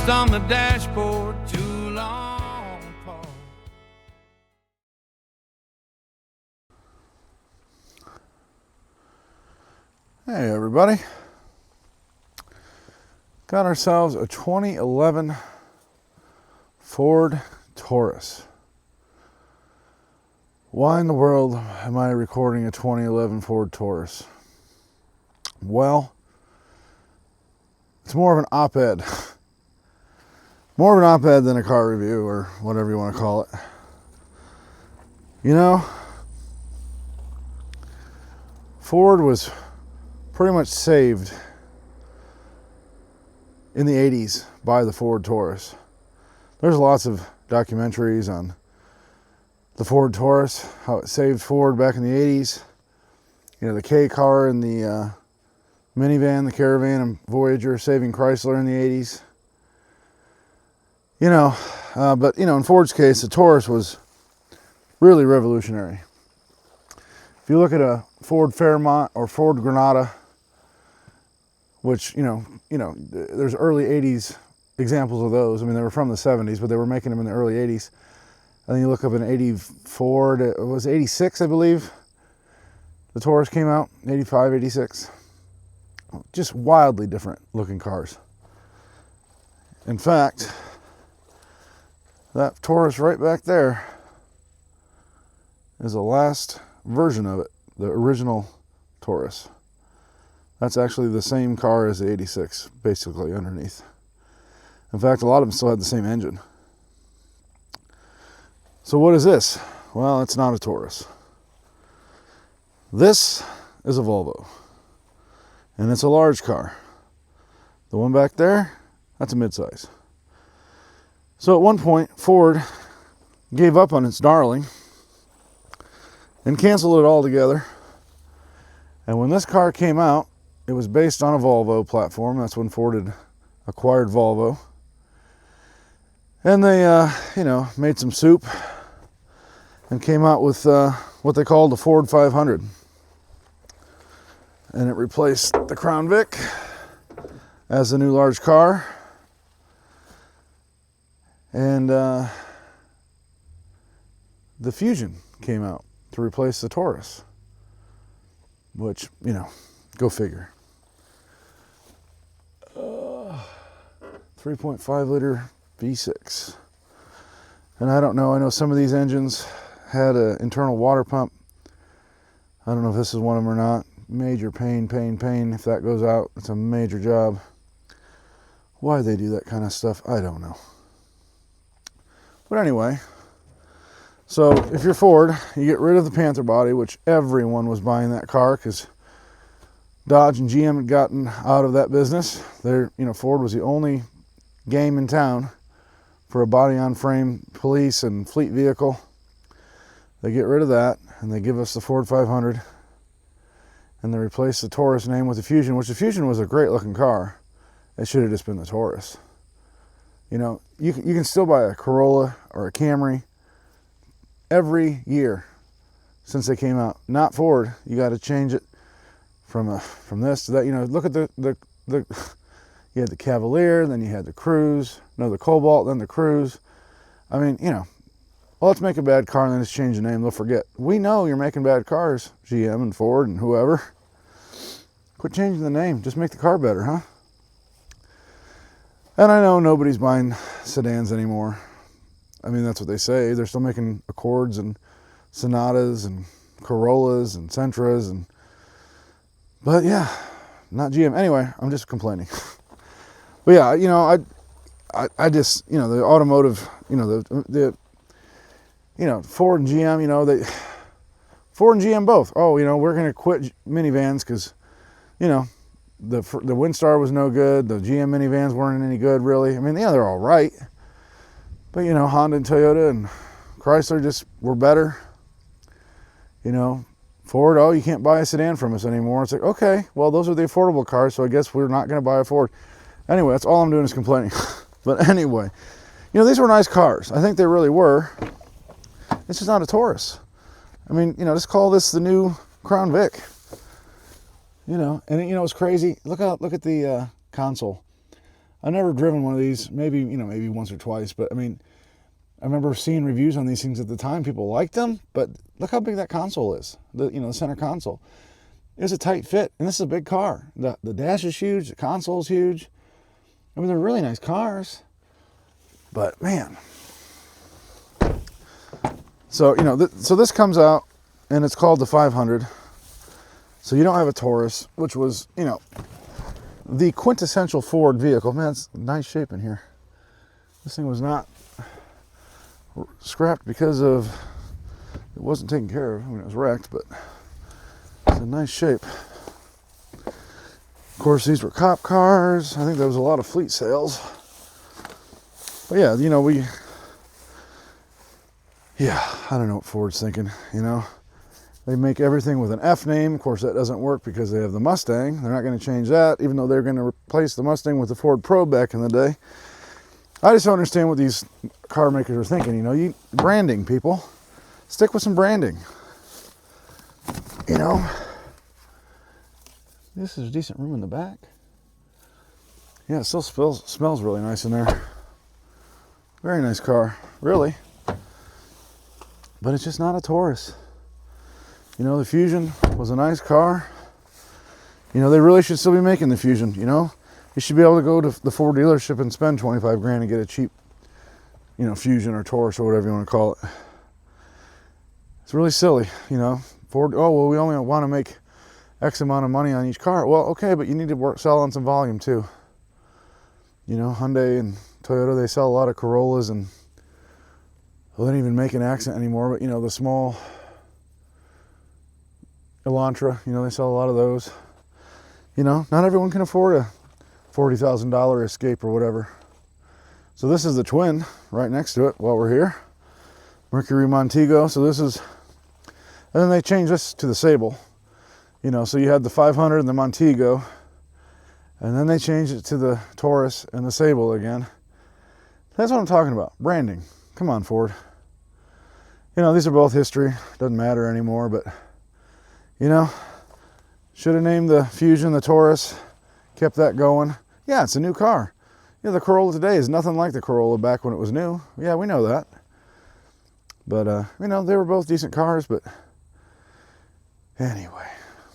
lost on the dashboard, too long apart. Hey everybody, got ourselves a 2011 Ford Taurus. Why in the world am I recording a 2011 Ford Taurus? Well, it's more of an op-ed. More of an op-ed than a car review or whatever you want to call it. You know, Ford was pretty much saved in the 80s by the Ford Taurus. There's lots of documentaries on the Ford Taurus, how it saved Ford back in the 80s. You know, the K car and the minivan, the Caravan and Voyager saving Chrysler in the 80s. You know, but you know, in Ford's case, the Taurus was really revolutionary. If you look at a Ford Fairmont or Ford Granada, which, you know, there's early 80s examples of those. I mean, they were from the 70s, but they were making them in the early 80s. And then you look up in 84, it was 86, I believe. The Taurus came out, 85, 86. Just wildly different looking cars. In fact, that Taurus right back there is the last version of it, the original Taurus. That's actually the same car as the 86, basically, underneath. In fact, a lot of them still had the same engine. So what is this? Well, it's not a Taurus. This is a Volvo. And it's a large car. The one back there, that's a midsize. So at one point, Ford gave up on its darling and canceled it altogether. And when this car came out, it was based on a Volvo platform. That's when Ford had acquired Volvo. And they, you know, made some soup and came out with what they called the Ford 500. And it replaced the Crown Vic as the new large car. And the Fusion came out to replace the Taurus, which, you know, go figure. 3.5 liter V6. And I don't know, I know some of these engines had an internal water pump. I don't know if this is one of them or not. Major pain. If that goes out, it's a major job. Why they do that kind of stuff, I don't know. But anyway, so if you're Ford, you get rid of the Panther body, which everyone was buying that car because Dodge and GM had gotten out of that business. You know, Ford was the only game in town for a body-on-frame police and fleet vehicle. They get rid of that, and they give us the Ford 500, and they replace the Taurus name with the Fusion, which the Fusion was a great-looking car. It should have just been the Taurus. You know, you can still buy a Corolla or a Camry every year since they came out. Not Ford. You got to change it from this to that. You know, look at the you had the Cavalier, then you had the Cruze, the Cobalt, then the Cruze. I mean, you know, well, let's make a bad car and then just change the name. They'll forget. We know you're making bad cars, GM and Ford and whoever. Quit changing the name. Just make the car better, huh? And I know nobody's buying sedans anymore. I mean, that's what they say. They're still making Accords and Sonatas and Corollas and Sentras but yeah, not GM. Anyway, I'm just complaining. But yeah, you know, I just, you know, the automotive, you know, the you know, Ford and GM, you know, Ford and GM both. Oh, you know, we're going to quit minivans because, you know, the Windstar was no good. The GM minivans weren't any good, really. I mean, yeah, they're all right. But, you know, Honda and Toyota and Chrysler just were better. You know, Ford, oh, you can't buy a sedan from us anymore. It's like, okay, well, those are the affordable cars, so I guess we're not going to buy a Ford. Anyway, that's all I'm doing is complaining. But anyway, you know, these were nice cars. I think they really were. It's just not a Taurus. I mean, you know, just call this the new Crown Vic. You know, and you know, it's crazy. Look at the console. I've never driven one of these, maybe once or twice, but I mean, I remember seeing reviews on these things at the time. People liked them, but look how big that console is. The center console. It's a tight fit, and this is a big car. The dash is huge, the console's huge. I mean, they're really nice cars, but man. So, so this comes out, and it's called the 500. So you don't have a Taurus, which was, the quintessential Ford vehicle. Man, it's nice shape in here. This thing was not scrapped because it wasn't taken care of when it was wrecked, but it's a nice shape. Of course, these were cop cars. I think there was a lot of fleet sales. But yeah, I don't know what Ford's thinking, They make everything with an F name. Of course, that doesn't work because they have the Mustang. They're not going to change that, even though they're going to replace the Mustang with the Ford Probe back in the day. I just don't understand what these car makers are thinking. Branding, people. Stick with some branding. This is decent room in the back. Yeah, it still smells really nice in there. Very nice car, really. But it's just not a Taurus. The Fusion was a nice car. They really should still be making the Fusion, You should be able to go to the Ford dealership and spend 25 grand and get a cheap, Fusion or Taurus or whatever you want to call it. It's really silly, Ford, oh, well, we only want to make X amount of money on each car. Well, okay, but you need to sell on some volume too. Hyundai and Toyota, they sell a lot of Corollas, and they don't even make an accent anymore, but the small Elantra, they sell a lot of those. Not everyone can afford a $40,000 Escape or whatever. So this is the twin right next to it while we're here. Mercury Montego. So this is, and then they changed this to the Sable. So you had the 500 and the Montego, and then they changed it to the Taurus and the Sable again. That's what I'm talking about, branding. Come on, Ford. These are both history. Doesn't matter anymore, but, should have named the Fusion the Taurus, kept that going. Yeah, it's a new car. The Corolla today is nothing like the Corolla back when it was new. Yeah, we know that. But, they were both decent cars, but anyway.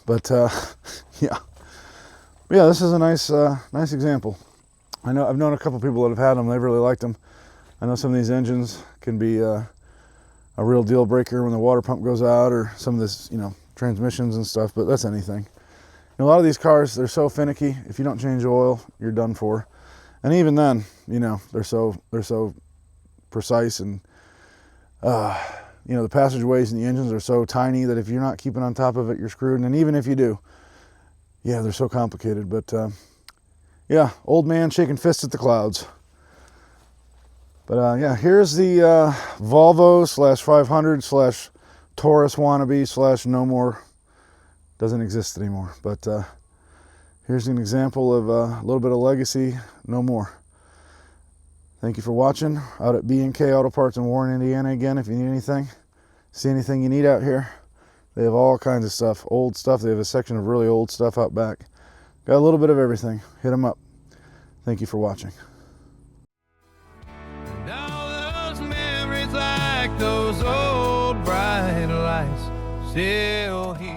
But, yeah. This is a nice example. I've known a couple people that have had them. They've really liked them. I know some of these engines can be a real deal breaker when the water pump goes out, or some of this, transmissions and stuff, but that's anything. A lot of these cars, they're so finicky. If you don't change oil, you're done for. And even then, they're so precise, and the passageways and the engines are so tiny that if you're not keeping on top of it, you're screwed. And even if you do, they're so complicated. But old man shaking fists at the clouds. But here's the Volvo /500 /Taurus wannabe / no more. Doesn't exist anymore. But here's an example of a little bit of legacy, no more. Thank you for watching. Out at B&K Auto Parts in Warren, Indiana again. If you need anything, see anything you need out here, they have all kinds of stuff. Old stuff. They have a section of really old stuff out back. Got a little bit of everything. Hit them up. Thank you for watching. And all those memories like those old bright lights still here.